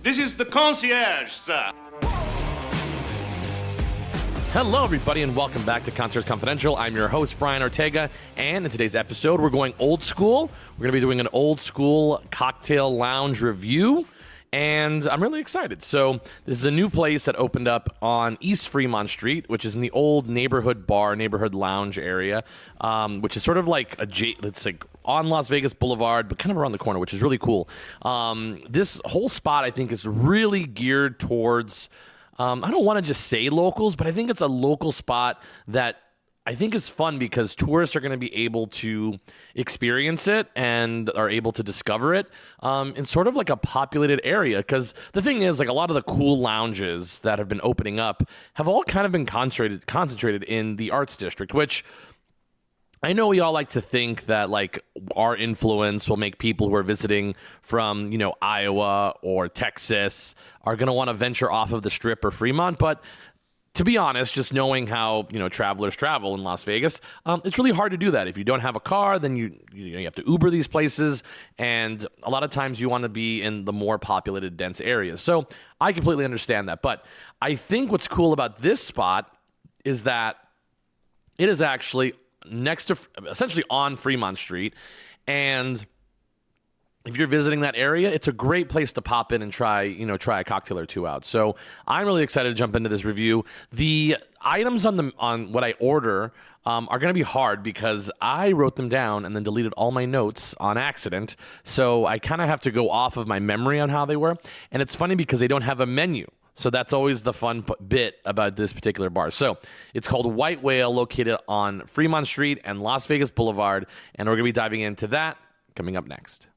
This is the concierge, sir. Hello, everybody, and welcome back to Concierge Confidential. I'm your host, Brian Ortega, and in today's episode, we're going old school. We're going to be doing an old school cocktail lounge review, and I'm really excited. So this is a new place that opened up on East Fremont Street, which is in the old neighborhood bar, neighborhood lounge area, which is sort of like it's like on Las Vegas Boulevard, but kind of around the corner, which is really cool. This whole spot, I think, is really geared towards I don't want to just say locals, but I think it's a local spot that I think is fun because tourists are going to be able to experience it and are able to discover it in sort of like a populated area. Because the thing is, like, a lot of the cool lounges that have been opening up have all kind of been concentrated in the Arts District, which I know we all like to think that, like, our influence will make people who are visiting from, you know, Iowa or Texas are going to want to venture off of the Strip or Fremont. But to be honest, just knowing how, you know, travelers travel in Las Vegas, it's really hard to do that. If you don't have a car, then you have to Uber these places. And a lot of times you want to be in the more populated, dense areas. So I completely understand that. But I think what's cool about this spot is that it is actually next to, essentially on Fremont Street, and if you're visiting that area, it's a great place to pop in and try a cocktail or two out. So I'm really excited to jump into this review. The items on what I order are going to be hard because I wrote them down and then deleted all my notes on accident. So I kind of have to go off of my memory on how they were. And it's funny because they don't have a menu. So that's always the fun bit about this particular bar. So it's called White Whale, located on Fremont Street and Las Vegas Boulevard. And we're going to be diving into that coming up next,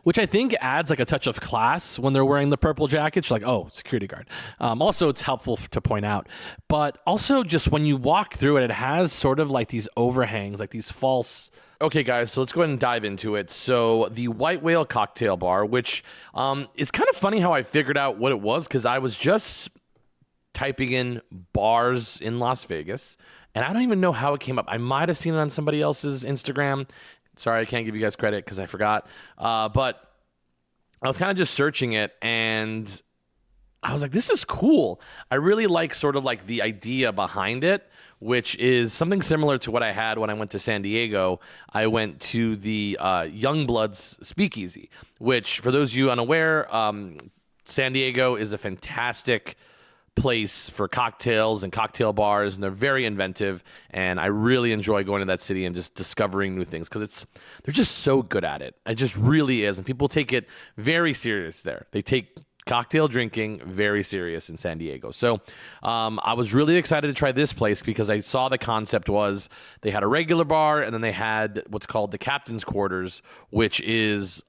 which I think adds like a touch of class when they're wearing the purple jackets. You're like, oh, security guard. Also, it's helpful to point out. But also just when you walk through it, it has sort of like these overhangs, like these false... Okay, guys, so let's go ahead and dive into it. So the White Whale Cocktail Bar, which is kind of funny how I figured out what it was, because I was just typing in bars in Las Vegas, and I don't even know how it came up. I might have seen it on somebody else's Instagram. Sorry, I can't give you guys credit because I forgot. But I was kind of just searching it, and I was like, this is cool. I really like sort of like the idea behind it, which is something similar to what I had when I went to San Diego. I went to the Youngbloods Speakeasy, which, for those of you unaware, San Diego is a fantastic place for cocktails and cocktail bars, and they're very inventive, and I really enjoy going to that city and just discovering new things because they're just so good at it. It just really is, and people take it very serious there. They take cocktail drinking very serious in San Diego. So I was really excited to try this place because I saw the concept was they had a regular bar, and then they had what's called the Captain's Quarters, which is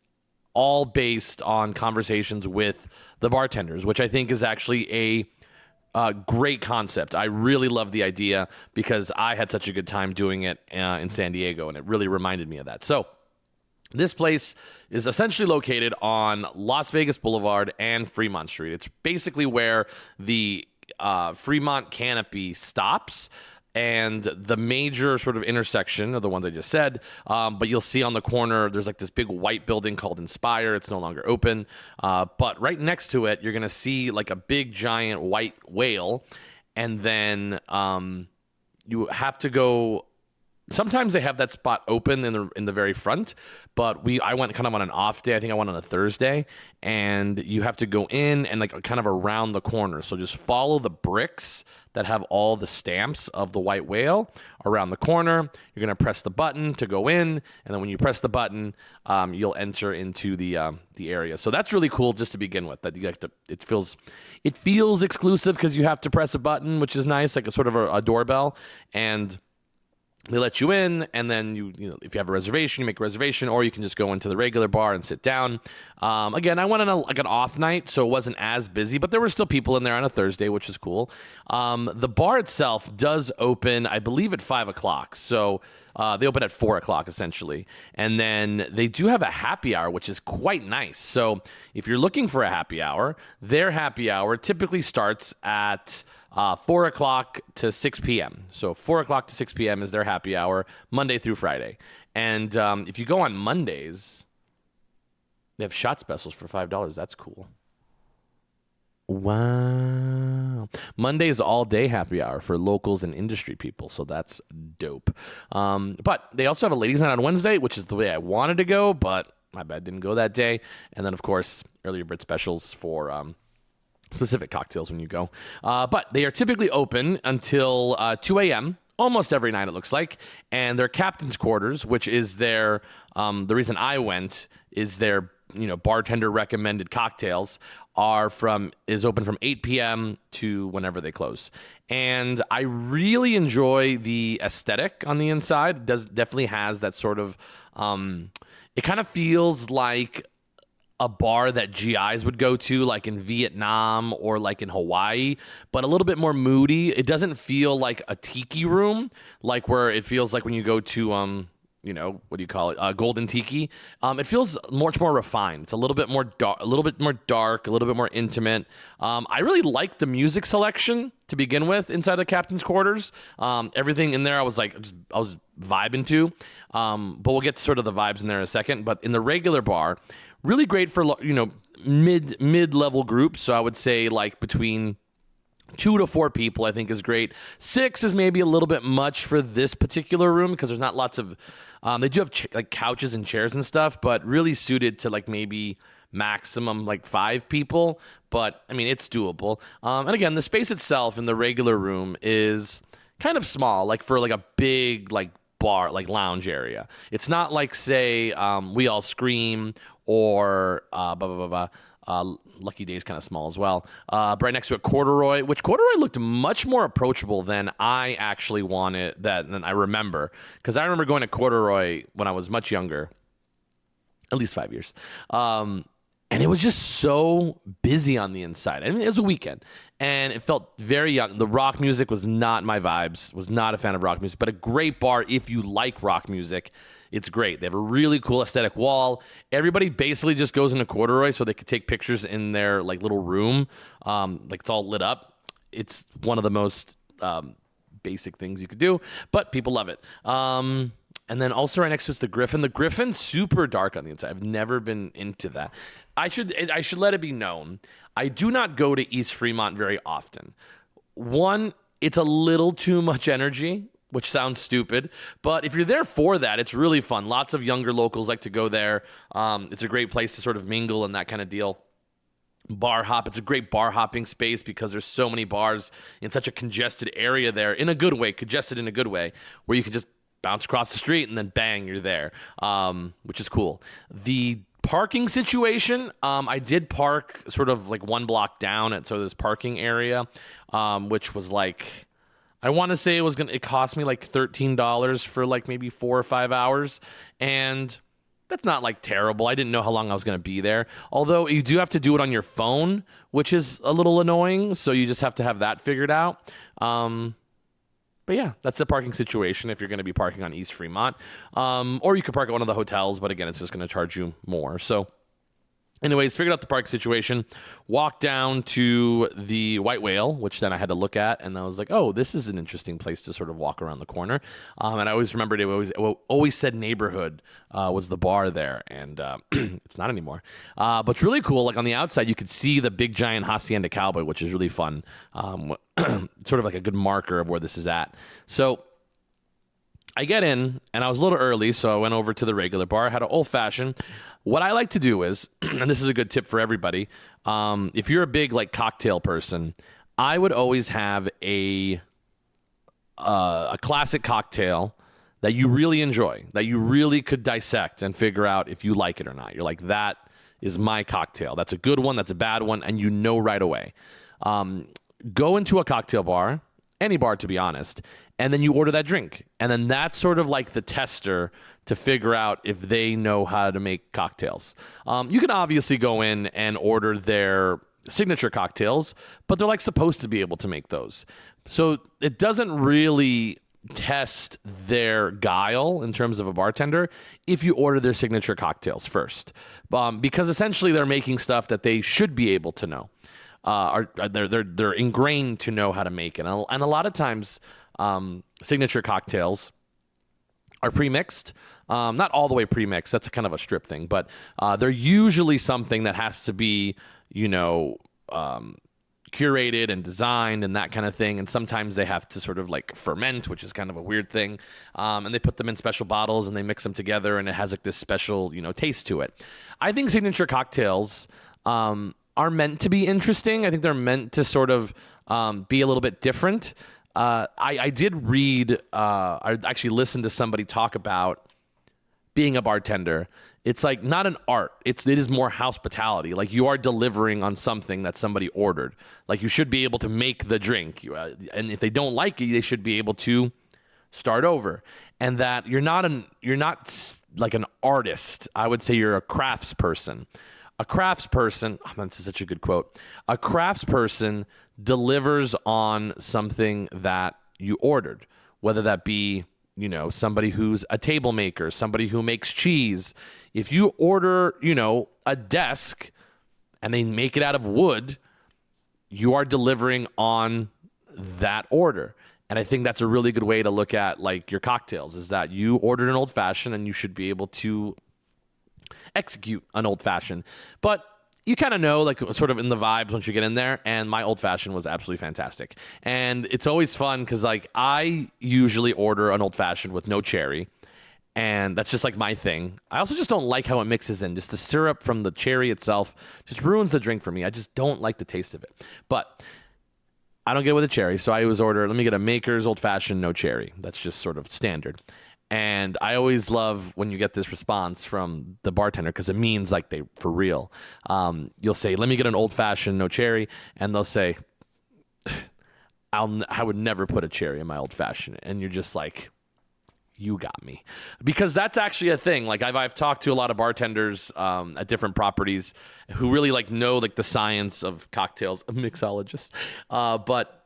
all based on conversations with the bartenders, which I think is actually a great concept. I really love the idea because I had such a good time doing it in San Diego, and it really reminded me of that. So this place is essentially located on Las Vegas Boulevard and Fremont Street. It's basically where the Fremont canopy stops, and the major sort of intersection are the ones I just said. But you'll see on the corner, there's like this big white building called Inspire. It's no longer open. But right next to it, you're going to see like a big giant white whale. And then you have to go... Sometimes they have that spot open in the very front, but I went kind of on an off day. I think I went on a Thursday, and you have to go in and like kind of around the corner. So just follow the bricks that have all the stamps of the white whale around the corner. You're going to press the button to go in, and then when you press the button, you'll enter into the area. So that's really cool just to begin with. That you have to, it feels exclusive because you have to press a button, which is nice, like a sort of a doorbell, and they let you in, and then you know, if you have a reservation, you make a reservation, or you can just go into the regular bar and sit down. Again, I went on an off night, so it wasn't as busy, but there were still people in there on a Thursday, which is cool. The bar itself does open, I believe, at 5 o'clock. So they open at 4 o'clock, essentially. And then they do have a happy hour, which is quite nice. So if you're looking for a happy hour, their happy hour typically starts at 4 o'clock to 6 p.m. So 4 o'clock to 6 p.m. is their happy hour, Monday through Friday. And if you go on Mondays, they have shot specials for $5. That's cool. Wow. Monday is all day happy hour for locals and industry people, so that's dope. But they also have a ladies' night on Wednesday, which is the way I wanted to go, but my bad, didn't go that day. And then, of course, earlier bird specials for specific cocktails when you go. But they are typically open until 2 a.m., almost every night, it looks like. And their captain's quarters, which is their, the reason I went, is their bartender recommended cocktails is open from 8 p.m. to whenever they close. And I really enjoy the aesthetic on the inside. It definitely has that sort of, it kind of feels like a bar that GIs would go to, like in Vietnam or like in Hawaii, but a little bit more moody. It doesn't feel like a tiki room, like where it feels like when you go to, what do you call it? Golden Tiki. It feels much more refined. It's a little bit more dark, a little bit more intimate. I really like the music selection to begin with inside the captain's quarters. Everything in there, I was vibing to. But we'll get to sort of the vibes in there in a second. But in the regular bar, really great for mid-level groups. So I would say like between 2 to 4 people, I think, is great. 6 is maybe a little bit much for this particular room because there's not lots of. They do have like couches and chairs and stuff, but really suited to like maybe maximum like 5 people. But I mean, it's doable. And again, the space itself in the regular room is kind of small, like for like a big like bar, like lounge area. It's not like say We All Scream or Lucky Day's kind of small as well. Right next to it, Corduroy, which Corduroy looked much more approachable than I actually wanted, than I remember. Because I remember going to Corduroy when I was much younger, at least 5 years. And it was just so busy on the inside. I mean, it was a weekend, and it felt very young. The rock music was not my vibes, was not a fan of rock music, but a great bar if you like rock music. It's great. They have a really cool aesthetic wall. Everybody basically just goes into Corduroy so they could take pictures in their like little room. Like it's all lit up. It's one of the most basic things you could do, but people love it. And then also right next to us, the Griffin. The Griffin's super dark on the inside. I've never been into that. I should let it be known, I do not go to East Fremont very often. One, it's a little too much energy, which sounds stupid, but if you're there for that, it's really fun. Lots of younger locals like to go there. It's a great place to sort of mingle and that kind of deal. Bar hop. It's a great bar hopping space because there's so many bars in such a congested area there, in a good way, congested in a good way, where you can just bounce across the street and then bang, you're there, which is cool. The parking situation, I did park sort of like one block down at this parking area, which was like, I want to say it cost me like $13 for like maybe 4 or 5 hours. And that's not like terrible. I didn't know how long I was going to be there. Although you do have to do it on your phone, which is a little annoying. So you just have to have that figured out. But yeah, that's the parking situation if you're going to be parking on East Fremont. Or you could park at one of the hotels, but again, it's just going to charge you more. So anyways, figured out the parking situation, walked down to the White Whale, which then I had to look at, and I was like, oh, this is an interesting place to sort of walk around the corner. And I always remembered it always said Neighborhood was the bar there, and it's not anymore. But it's really cool. Like on the outside, you could see the big giant Hacienda Cowboy, which is really fun. Sort of like a good marker of where this is at. So I get in, and I was a little early, so I went over to the regular bar, had an old-fashioned. What I like to do is, and this is a good tip for everybody, if you're a big like cocktail person, I would always have a classic cocktail that you really enjoy, that you really could dissect and figure out if you like it or not. You're like, that is my cocktail. That's a good one, that's a bad one, and you know right away. Go into a cocktail bar, any bar to be honest, and then you order that drink. And then that's sort of like the tester to figure out if they know how to make cocktails. You can obviously go in and order their signature cocktails, but they're like supposed to be able to make those. So it doesn't really test their guile in terms of a bartender if you order their signature cocktails first. Because essentially they're making stuff that they should be able to know. They're ingrained to know how to make it. And a lot of times signature cocktails are pre-mixed. Not all the way pre-mixed. That's kind of a strip thing. But they're usually something that has to be, curated and designed and that kind of thing. And sometimes they have to sort of like ferment, which is kind of a weird thing. And they put them in special bottles and they mix them together, and it has like this special, taste to it. I think signature cocktails are meant to be interesting. I think they're meant to sort of be a little bit different. I did read, I actually listened to somebody talk about being a bartender. It's like not an art. It is more hospitality. Like you are delivering on something that somebody ordered. Like you should be able to make the drink. And if they don't like it, they should be able to start over. And that you're not like an artist. I would say you're a craftsperson. A craftsperson, this is such a good quote. A craftsperson delivers on something that you ordered, whether that be, somebody who's a table maker, somebody who makes cheese. If you order, a desk and they make it out of wood, you are delivering on that order. And I think that's a really good way to look at like your cocktails, is that you ordered an old fashioned and you should be able to execute an old fashioned. But you kind of know, like, sort of in the vibes once you get in there, and my old fashioned was absolutely fantastic. And it's always fun because, like, I usually order an old fashioned with no cherry, and that's just like my thing. I also just don't like how it mixes in. Just the syrup from the cherry itself just ruins the drink for me. I just don't like the taste of it. But I don't get it with a cherry, so I always order, let me get a Maker's old fashioned, no cherry. That's just sort of standard. And I always love when you get this response from the bartender, because it means like they for real. You'll say, let me get an old fashioned, no cherry. And they'll say, I would never put a cherry in my old fashioned. And you're just like, you got me. Because that's actually a thing. Like I've talked to a lot of bartenders at different properties who really like know like the science of cocktails, mixologists. But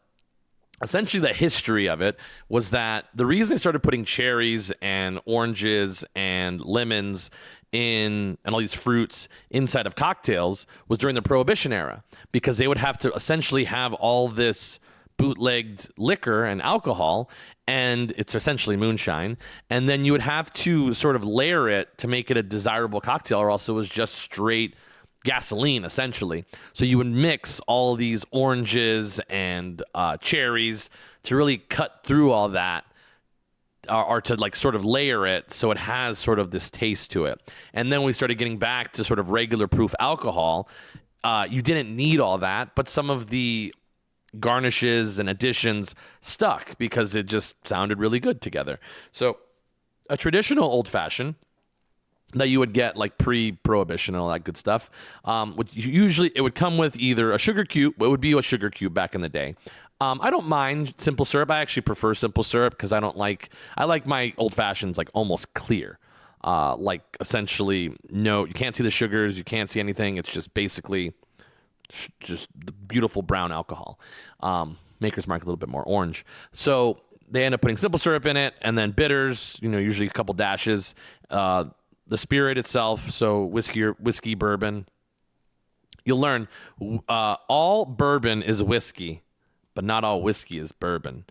essentially, the history of it was that the reason they started putting cherries and oranges and lemons and all these fruits inside of cocktails was during the Prohibition era, because they would have to essentially have all this bootlegged liquor and alcohol, and it's essentially moonshine, and then you would have to sort of layer it to make it a desirable cocktail, or else it was just straight gasoline, essentially. So you would mix all these oranges and cherries to really cut through all that, or to like sort of layer it so it has sort of this taste to it. And then we started getting back to sort of regular proof alcohol. You didn't need all that, but some of the garnishes and additions stuck because it just sounded really good together. So a traditional old fashioned that you would get like pre-prohibition and all that good stuff, usually it would come with either a sugar cube. It would be a sugar cube back in the day. I don't mind simple syrup. I actually prefer simple syrup because I like my old fashions like almost clear. Like essentially, no, you can't see the sugars, you can't see anything. It's just basically just the beautiful brown alcohol. Maker's Mark a little bit more orange. So they end up putting simple syrup in it, and then bitters, usually a couple dashes. The spirit itself, so whiskey, bourbon. You'll learn all bourbon is whiskey, but not all whiskey is bourbon.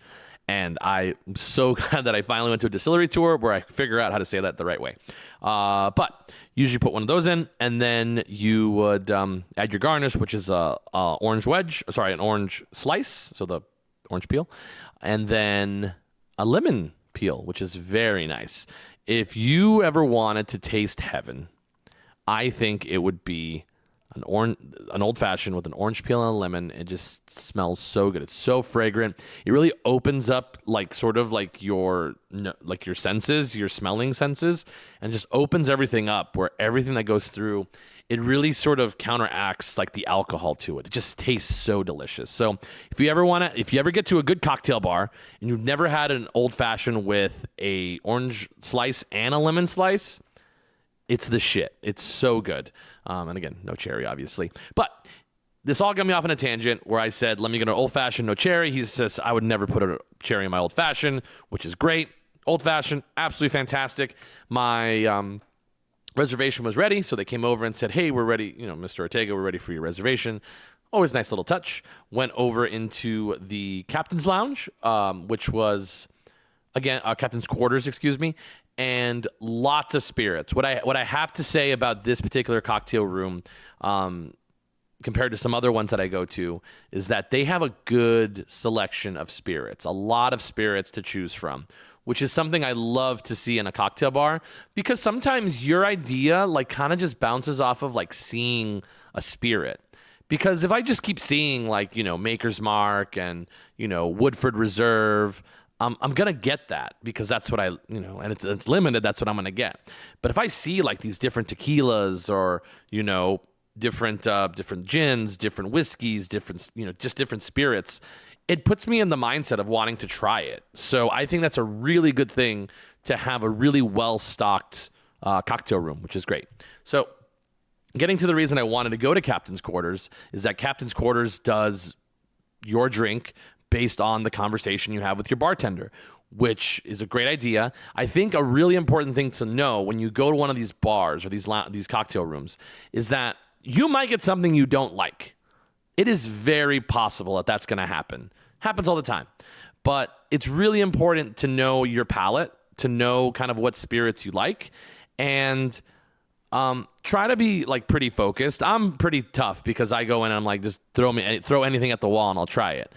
And I'm so glad that I finally went to a distillery tour where I figure out how to say that the right way. But usually put one of those in, and then you would add your garnish, which is an orange slice, so the orange peel, and then a lemon peel, which is very nice. If you ever wanted to taste heaven, I think it would be an old fashioned with an orange peel and a lemon. It just smells so good. It's so fragrant. It really opens up like sort of like your senses, your smelling senses, and just opens everything up, where everything that goes through, it really sort of counteracts like the alcohol to it. It just tastes so delicious. So if you ever get to a good cocktail bar and you've never had an old fashioned with a orange slice and a lemon slice, it's the shit. It's so good. And again, no cherry, obviously. But this all got me off on a tangent where I said, let me get an old fashioned, no cherry. He says, I would never put a cherry in my old fashioned, which is great. Old fashioned, absolutely fantastic. My reservation was ready, so they came over and said, hey, we're ready. Mr. Ortega, we're ready for your reservation. Always nice little touch. Went over into the captain's lounge, which was, again, captain's quarters, excuse me, and lots of spirits. What I have to say about this particular cocktail room, compared to some other ones that I go to, is that they have a good selection of spirits, a lot of spirits to choose from, which is something I love to see in a cocktail bar, because sometimes your idea like kind of just bounces off of like seeing a spirit. Because if I just keep seeing like, Maker's Mark and, Woodford Reserve, I'm going to get that because that's what and it's limited. That's what I'm going to get. But if I see like these different tequilas or, different gins, different whiskeys, just different spirits, it puts me in the mindset of wanting to try it. So I think that's a really good thing to have a really well-stocked cocktail room, which is great. So getting to the reason I wanted to go to Captain's Quarters is that Captain's Quarters does your drink based on the conversation you have with your bartender, which is a great idea. I think a really important thing to know when you go to one of these bars or these cocktail rooms is that you might get something you don't like. It is very possible that that's going to happen. Happens all the time. But it's really important to know your palate, to know kind of what spirits you like, and try to be like pretty focused. I'm pretty tough because I go in and I'm like, just throw anything at the wall and I'll try it.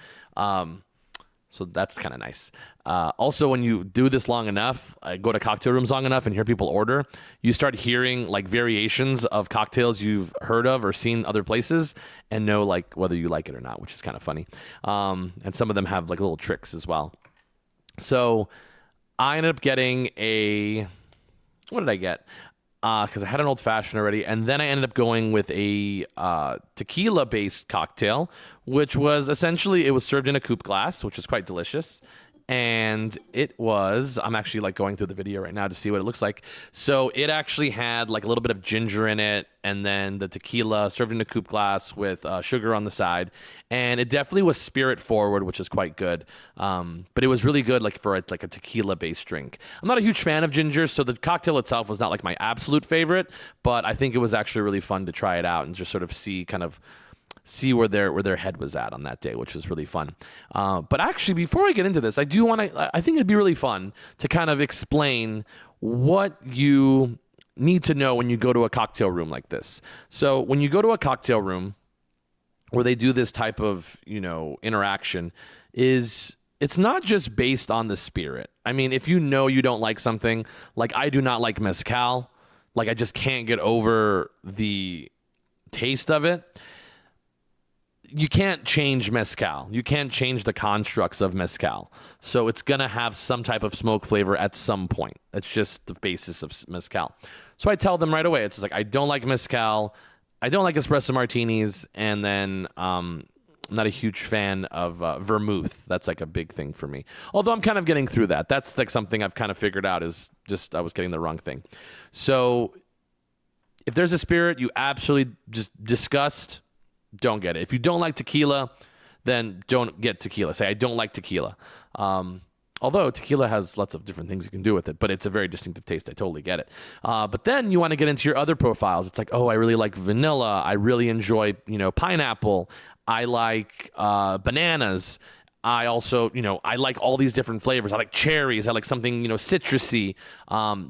So that's kind of nice. Also, when you do this long enough, go to cocktail rooms long enough and hear people order, you start hearing like variations of cocktails you've heard of or seen other places and know like whether you like it or not, which is kind of funny. And some of them have like little tricks as well. So I ended up getting what did I get? Because I had an old fashioned already, and then I ended up going with a tequila based cocktail, which was essentially, it was served in a coupe glass, which is quite delicious. And I'm actually like going through the video right now to see what it looks like. So it actually had like a little bit of ginger in it, and then the tequila served in a coupe glass with sugar on the side. And it definitely was spirit forward, which is quite good. But it was really good like for a tequila based drink. I'm not a huge fan of ginger, so the cocktail itself was not like my absolute favorite, but I think it was actually really fun to try it out and just sort of see where their head was at on that day, which was really fun. But actually, before I get into this, I think it'd be really fun to kind of explain what you need to know when you go to a cocktail room like this. So when you go to a cocktail room where they do this type of, interaction, it's not just based on the spirit. I mean, if you don't like something, like I do not like mezcal, like I just can't get over the taste of it. You can't change mezcal. You can't change the constructs of mezcal. So it's going to have some type of smoke flavor at some point. That's just the basis of mezcal. So I tell them right away, it's like, I don't like mezcal. I don't like espresso martinis. And then I'm not a huge fan of vermouth. That's like a big thing for me. Although I'm kind of getting through that. That's like something I've kind of figured out is just I was getting the wrong thing. So if there's a spirit you absolutely just disgust, don't get it. If you don't like tequila, then don't get tequila. Say, I don't like tequila. Although tequila has lots of different things you can do with it, but it's a very distinctive taste. I totally get it. But then you want to get into your other profiles. It's like, oh, I really like vanilla. I really enjoy, pineapple. I like bananas. I also, I like all these different flavors. I like cherries. I like something, citrusy.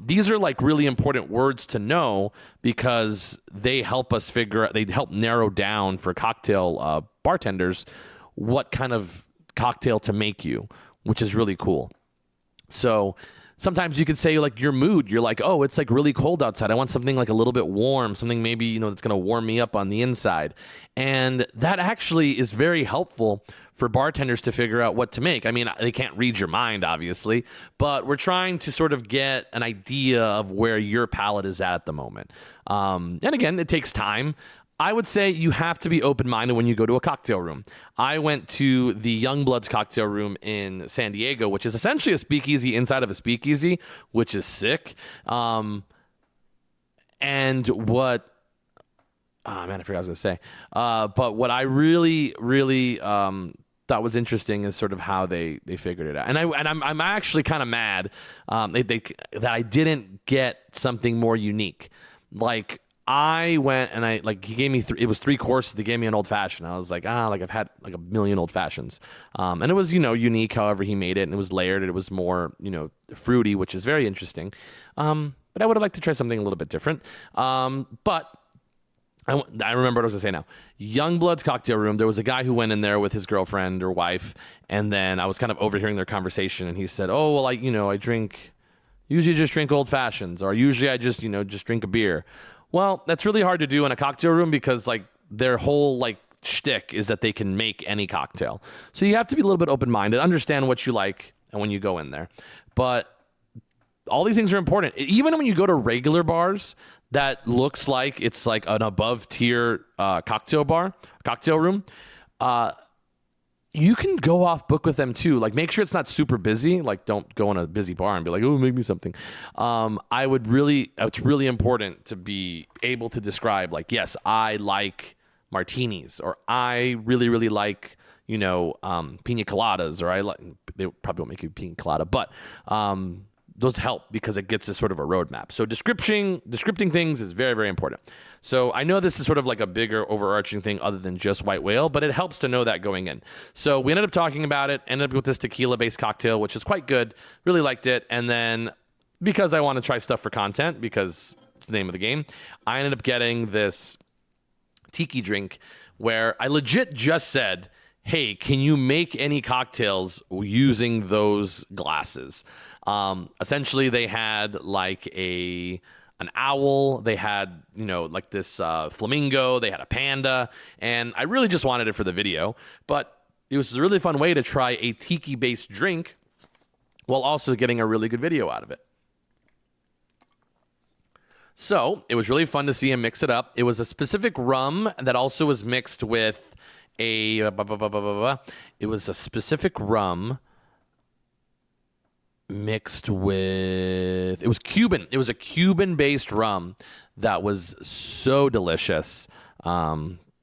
These are like really important words to know because they help narrow down for cocktail bartenders what kind of cocktail to make you, which is really cool. So sometimes you could say like your mood, you're like, oh, it's like really cold outside. I want something like a little bit warm, something maybe, that's going to warm me up on the inside. And that actually is very helpful for bartenders to figure out what to make. I mean, they can't read your mind, obviously, but we're trying to sort of get an idea of where your palate is at the moment. And again, it takes time. I would say you have to be open-minded when you go to a cocktail room. I went to the Youngbloods cocktail room in San Diego, which is essentially a speakeasy inside of a speakeasy, which is sick. And what... Oh, man, I forgot what I was going to say. But what I really, really thought was interesting is sort of how they figured it out. And I'm actually kind of mad that I didn't get something more unique. Like, I went and he gave me it was 3 courses. They gave me an old fashioned. I was like, I've had like a million old fashions. And it was, unique however he made it, and it was layered and it was more, fruity, which is very interesting. But I would have liked to try something a little bit different. But I remember what I was going to say now. Youngblood's cocktail room. There was a guy who went in there with his girlfriend or wife, and then I was kind of overhearing their conversation, and he said, "Oh, well, I usually just drink old fashions, or usually I just drink a beer." Well, that's really hard to do in a cocktail room because like their whole like shtick is that they can make any cocktail. So you have to be a little bit open-minded, understand what you like, and when you go in there. But all these things are important. Even when you go to regular bars that looks like it's like an above tier cocktail room, you can go off book with them too. Like make sure it's not super busy. Like don't go in a busy bar and be like, "Oh, make me something." It's really important to be able to describe like, yes, I like martinis, or I really, really like, pina coladas, or they probably won't make you pina colada, but, those help because it gets us sort of a roadmap. So descripting things is very, very important. So I know this is sort of like a bigger overarching thing other than just white whale, but it helps to know that going in. So we ended up talking about it, ended up with this tequila-based cocktail, which is quite good. Really liked it. And then because I want to try stuff for content, because it's the name of the game, I ended up getting this tiki drink where I legit just said, "Hey, can you make any cocktails using those glasses?" Essentially, they had like an owl. They had, like this flamingo. They had a panda. And I really just wanted it for the video. But it was a really fun way to try a tiki-based drink while also getting a really good video out of it. So it was really fun to see him mix it up. It was a specific rum that also was mixed with it was a specific rum mixed with, it was Cuban. It was a Cuban-based rum that was so delicious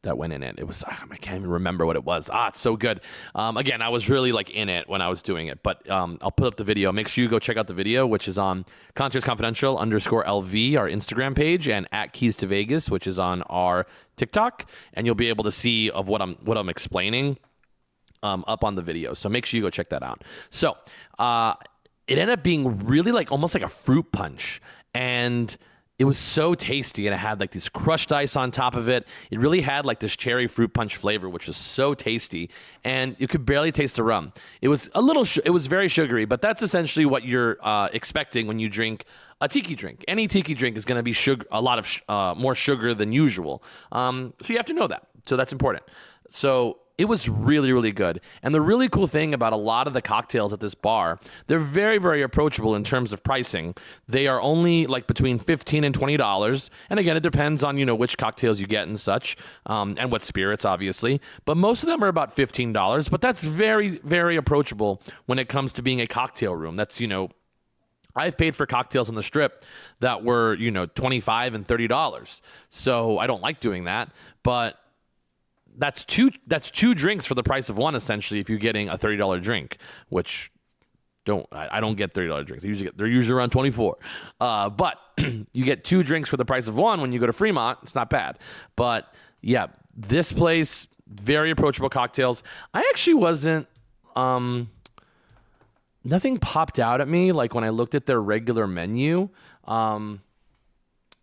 that went in it. It was, I can't even remember what it was. It's so good. Again, I was really like in it when I was doing it, but I'll put up the video. Make sure you go check out the video, which is on Concerts Confidential _LV, our Instagram page, and at Keys to Vegas, which is on our TikTok, and you'll be able to see of what I'm explaining up on the video. So make sure you go check that out. So it ended up being really like almost like a fruit punch, and it was so tasty, and it had like this crushed ice on top of it. It really had like this cherry fruit punch flavor, which was so tasty, and you could barely taste the rum. It was it was very sugary, but that's essentially what you're expecting when you drink a tiki drink. Any tiki drink is going to be a lot of more sugar than usual. So you have to know that. So that's important. So it was really, really good. And the really cool thing about a lot of the cocktails at this bar, they're very, very approachable in terms of pricing. They are only like between $15 and $20. And again, it depends on, which cocktails you get and such, and what spirits, obviously. But most of them are about $15. But that's very, very approachable when it comes to being a cocktail room. That's, I've paid for cocktails on the Strip that were, $25 and $30. So I don't like doing that. But that's two drinks for the price of one, essentially, if you're getting a $30 drink, which I don't get $30 drinks. They're usually around $24. But you get two drinks for the price of one when you go to Fremont. It's not bad. But yeah, this place, very approachable cocktails. I actually wasn't, nothing popped out at me like when I looked at their regular menu.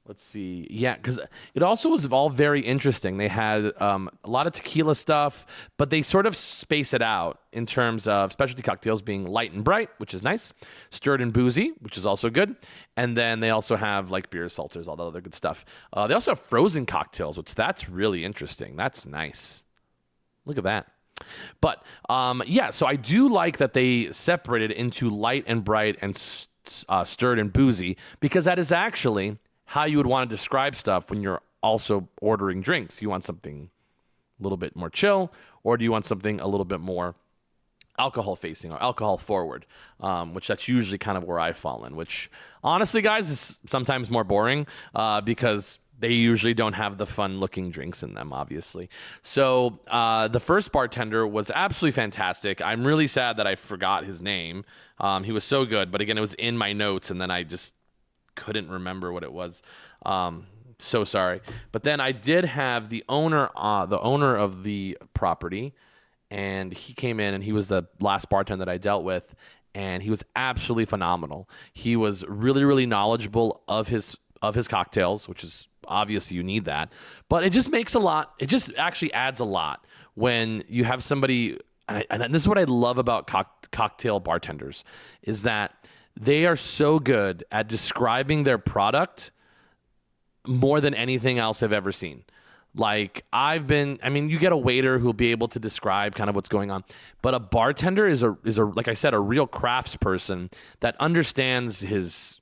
Let's see. Yeah, because it also was all very interesting. They had a lot of tequila stuff, but they sort of space it out in terms of specialty cocktails being light and bright, which is nice, stirred and boozy, which is also good, and then they also have like beer seltzers, all that other good stuff. They also have frozen cocktails, which that's really interesting. That's nice. Look at that. But yeah, so I do like that they separated into light and bright and stirred and boozy, because that is actually how you would want to describe stuff when you're also ordering drinks. You want something a little bit more chill, or do you want something a little bit more alcohol facing or alcohol forward, which that's usually kind of where I fall in, which honestly, guys, is sometimes more boring because they usually don't have the fun looking drinks in them, obviously. So the first bartender was absolutely fantastic. I'm really sad that I forgot his name. He was so good, but again, it was in my notes, and then I just couldn't remember what it was. So sorry. But then I did have the owner of the property, and he came in, and he was the last bartender that I dealt with, and he was absolutely phenomenal. He was really, really knowledgeable of his his cocktails, which is obviously you need that. But it just makes a lot. It just actually adds a lot when you have somebody. And this is what I love about cocktail bartenders is that they are so good at describing their product more than anything else I've ever seen. Like you get a waiter who'll be able to describe kind of what's going on, but a bartender is a like I said, a real craftsperson that understands his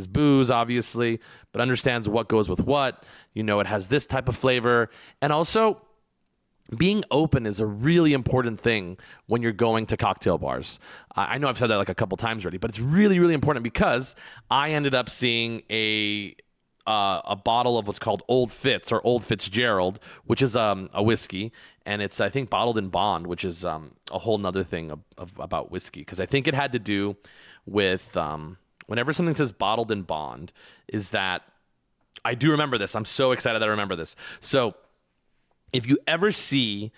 booze, obviously, but understands what goes with what. It has this type of flavor, and also being open is a really important thing when you're going to cocktail bars. I know I've said that like a couple times already, but it's really, really important because I ended up seeing a bottle of what's called Old Fitz or Old Fitzgerald, which is a whiskey, and it's I think bottled in bond, which is a whole nother thing about whiskey, because I think it had to do with whenever something says bottled in bond, is that I do remember this. I'm so excited that I remember this. So if you ever see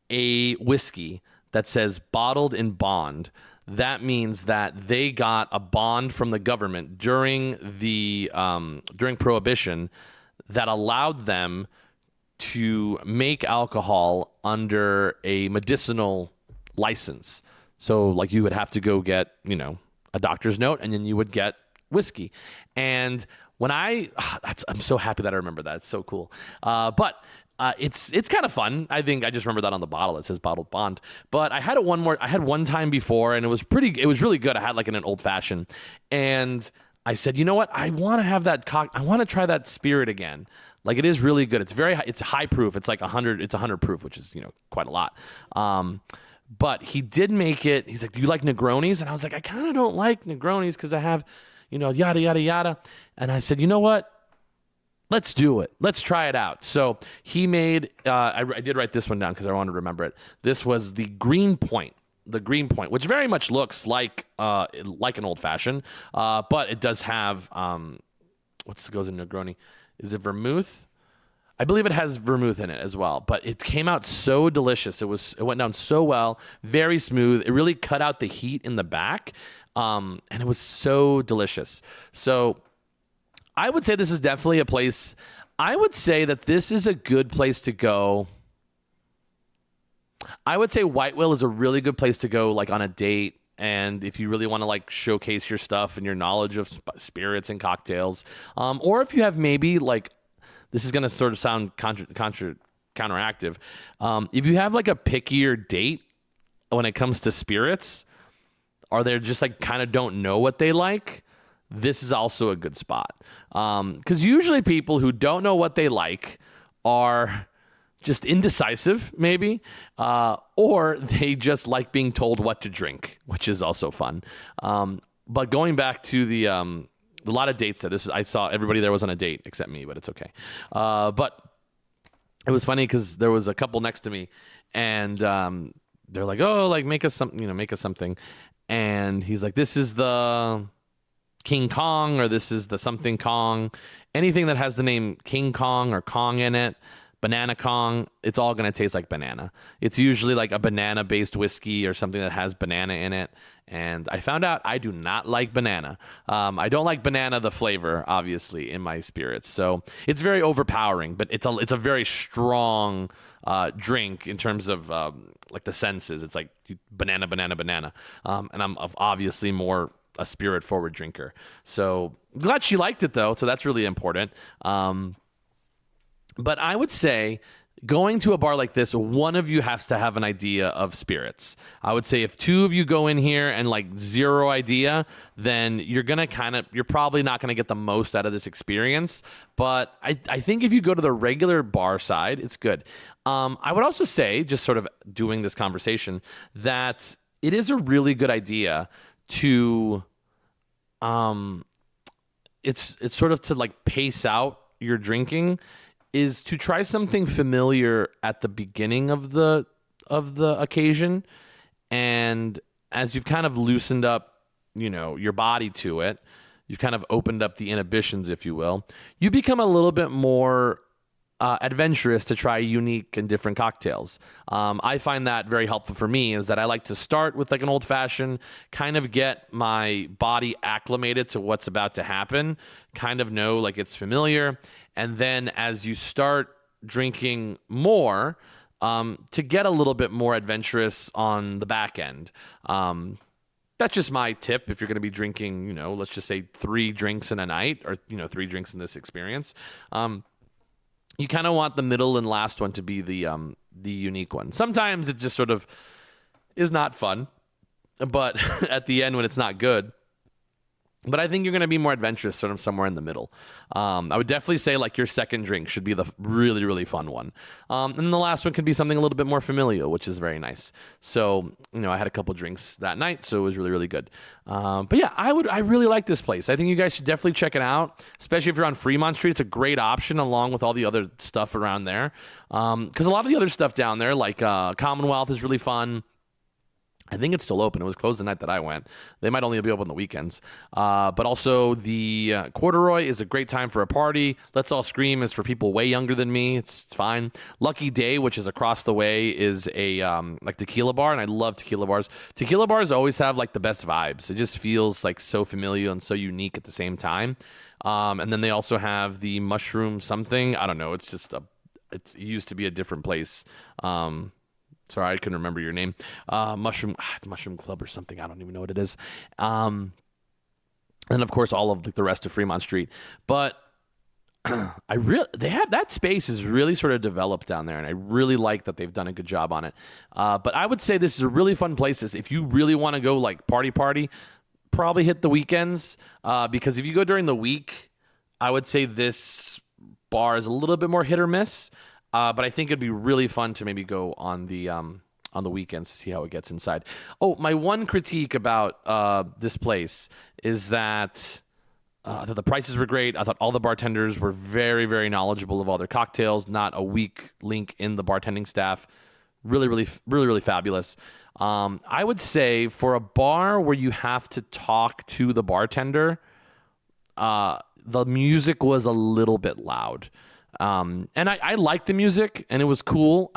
a whiskey that says bottled in bond, that means that they got a bond from the government during Prohibition that allowed them to make alcohol under a medicinal license. So like you would have to go get, a doctor's note, and then you would get whiskey. And when I'm so happy that I remember that. It's so cool. But it's kind of fun. I think I just remember that on the bottle. It says bottled bond. But I had it one time before, and it was really good. I had like an old fashioned, and I said, you know what? I want to have that I want to try that spirit again. Like it is really good. It's very high, it's high proof. It's like 100. It's 100 proof, which is quite a lot. But he did make it. He's like, do you like Negronis? And I was like, I kind of don't like Negronis because I have, yada yada yada. And I said, you know what? Let's do it. Let's try it out. So he made, I did write this one down because I wanted to remember it. This was the Green Point, which very much looks like an old fashioned, but it does have, what goes in Negroni? Is it vermouth? I believe it has vermouth in it as well, but it came out so delicious. It went down so well, very smooth. It really cut out the heat in the back, and it was so delicious. So I would say this is definitely a place. I would say that this is a good place to go. I would say White Whale is a really good place to go, like on a date. And if you really want to like showcase your stuff and your knowledge of spirits and cocktails, or if you have maybe like, this is going to sort of sound counteractive. If you have like a pickier date when it comes to spirits, or they're just like kind of don't know what they like, this is also a good spot. Because usually people who don't know what they like are just indecisive, maybe, or they just like being told what to drink, which is also fun. But going back to a lot of dates that I saw everybody there was on a date except me, but it's okay. But it was funny because there was a couple next to me, and they're like, "Oh, like make us something," and he's like, "This is the King Kong, or this is the something Kong, anything that has the name King Kong or Kong in it." Banana Kong, it's all going to taste like banana. It's usually like a banana-based whiskey or something that has banana in it. And I found out I do not like banana. I don't like banana, the flavor, obviously, in my spirits. So it's very overpowering, but it's a very strong drink in terms of like the senses. It's like banana, banana, banana. And I'm obviously more a spirit-forward drinker. So glad she liked it, though. So that's really important. But I would say going to a bar like this, one of you has to have an idea of spirits. I would say if two of you go in here and like zero idea, then you're probably not going to get the most out of this experience. But I think if you go to the regular bar side, it's good. I would also say, just sort of doing this conversation, that it is a really good idea to, it's sort of to like pace out your drinking, is to try something familiar at the beginning of the occasion, and as you've kind of loosened up, your body to it, you've kind of opened up the inhibitions, if you will, you become a little bit more adventurous to try unique and different cocktails. I find that very helpful for me, is that I like to start with like an old fashioned, kind of get my body acclimated to what's about to happen, kind of know like it's familiar. And then as you start drinking more, to get a little bit more adventurous on the back end. That's just my tip. If you're going to be drinking, let's just say 3 drinks in a night, or 3 drinks in this experience, you kind of want the middle and last one to be the unique one. Sometimes it just sort of is not fun, but at the end when it's not good. But I think you're going to be more adventurous sort of somewhere in the middle. I would definitely say like your second drink should be the really, really fun one. And the last one could be something a little bit more familial, which is very nice. So, I had a couple drinks that night, so it was really, really good. But yeah, I really like this place. I think you guys should definitely check it out, especially if you're on Fremont Street. It's a great option along with all the other stuff around there. Because a lot of the other stuff down there, like Commonwealth is really fun. I think it's still open. It was closed the night that I went. They might only be open the weekends. But also the Corduroy is a great time for a party. Let's All Scream is for people way younger than me. It's fine. Lucky Day, which is across the way, is a like tequila bar, and I love tequila bars. Tequila bars always have like the best vibes. It just feels like so familiar and so unique at the same time. And then they also have the Mushroom something. I don't know. It's just it used to be a different place. Sorry, I couldn't remember your name. Mushroom Club or something. I don't even know what it is. And of course, all of the rest of Fremont Street. But they have that space is really sort of developed down there, and I really like that they've done a good job on it. But I would say this is a really fun place. If you really want to go like party, probably hit the weekends. Because if you go during the week, I would say this bar is a little bit more hit or miss. But I think it'd be really fun to maybe go on the weekends to see how it gets inside. Oh, my one critique about this place is that I thought the prices were great. I thought all the bartenders were very, very knowledgeable of all their cocktails. Not a weak link in the bartending staff. Really, really, really, really fabulous. I would say for a bar where you have to talk to the bartender, the music was a little bit loud. And I liked the music, and it was cool.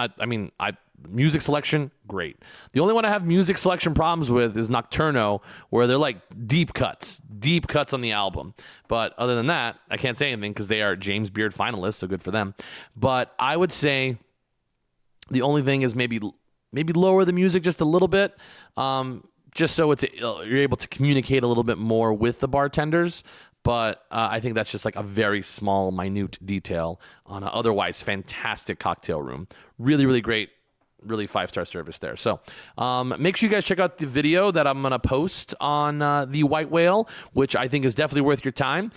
Music selection, great. The only one I have music selection problems with is Nocturno, where they're like deep cuts on the album. But other than that, I can't say anything because they are James Beard finalists, so good for them. But I would say the only thing is maybe lower the music just a little bit, just so you're able to communicate a little bit more with the bartenders. But I think that's just like a very small, minute detail on an otherwise fantastic cocktail room. Really, really great, really 5-star service there. So make sure you guys check out the video that I'm going to post on the White Whale, which I think is definitely worth your time.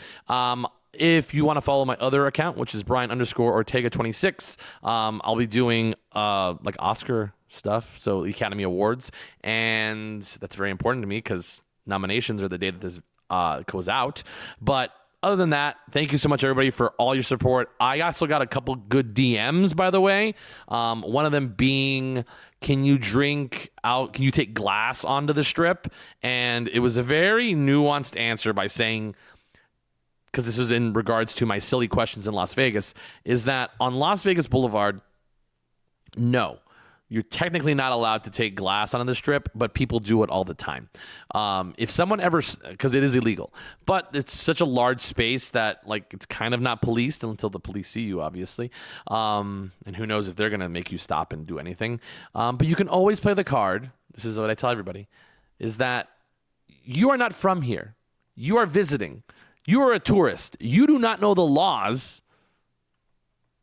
If you want to follow my other account, which is Brian_Ortega26, I'll be doing like Oscar stuff, so the Academy Awards. And that's very important to me because nominations are the day that this goes out. But other than that, thank you so much, everybody, for all your support. I also got a couple good DMs, by the way. One of them being, can you take glass onto the strip? And it was a very nuanced answer by saying, because this was in regards to my silly questions in Las Vegas, is that on Las Vegas Boulevard, no. You're technically not allowed to take glass on the strip, but people do it all the time. If someone ever, because it is illegal, but it's such a large space that like it's kind of not policed until the police see you, obviously. And who knows if they're going to make you stop and do anything. But you can always play the card. This is what I tell everybody, is that you are not from here. You are visiting. You are a tourist. You do not know the laws,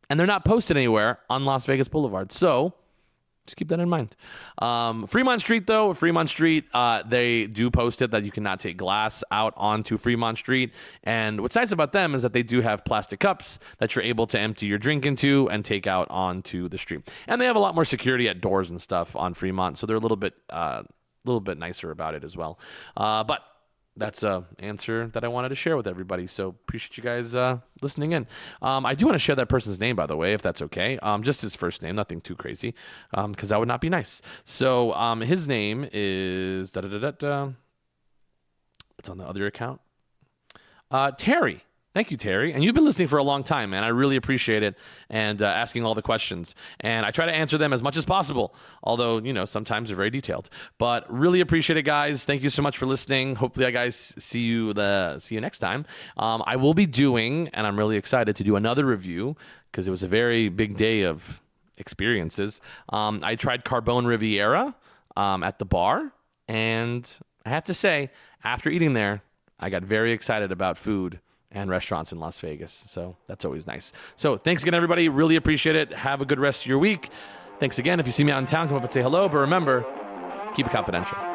and they're not posted anywhere on Las Vegas Boulevard. So just keep that in mind. Fremont Street, they do post it that you cannot take glass out onto Fremont Street. And what's nice about them is that they do have plastic cups that you're able to empty your drink into and take out onto the street. And they have a lot more security at doors and stuff on Fremont, so they're a little bit nicer about it as well. But that's an answer that I wanted to share with everybody. So appreciate you guys listening in. I do want to share that person's name, by the way, if that's okay. Just his first name, nothing too crazy, because that would not be nice. So his name is It's on the other account. Terry. Thank you, Terry. And you've been listening for a long time, man. I really appreciate it and asking all the questions. And I try to answer them as much as possible, although, sometimes they're very detailed. But really appreciate it, guys. Thank you so much for listening. Hopefully, guys see you next time. I will be doing, and I'm really excited to do another review because it was a very big day of experiences. I tried Carbone Riviera at the bar, and I have to say, after eating there, I got very excited about food and restaurants in Las Vegas. So that's always nice. So thanks again, everybody. Really appreciate it. Have a good rest of your week. Thanks again. If you see me out in town, come up and say hello. But remember, keep it confidential.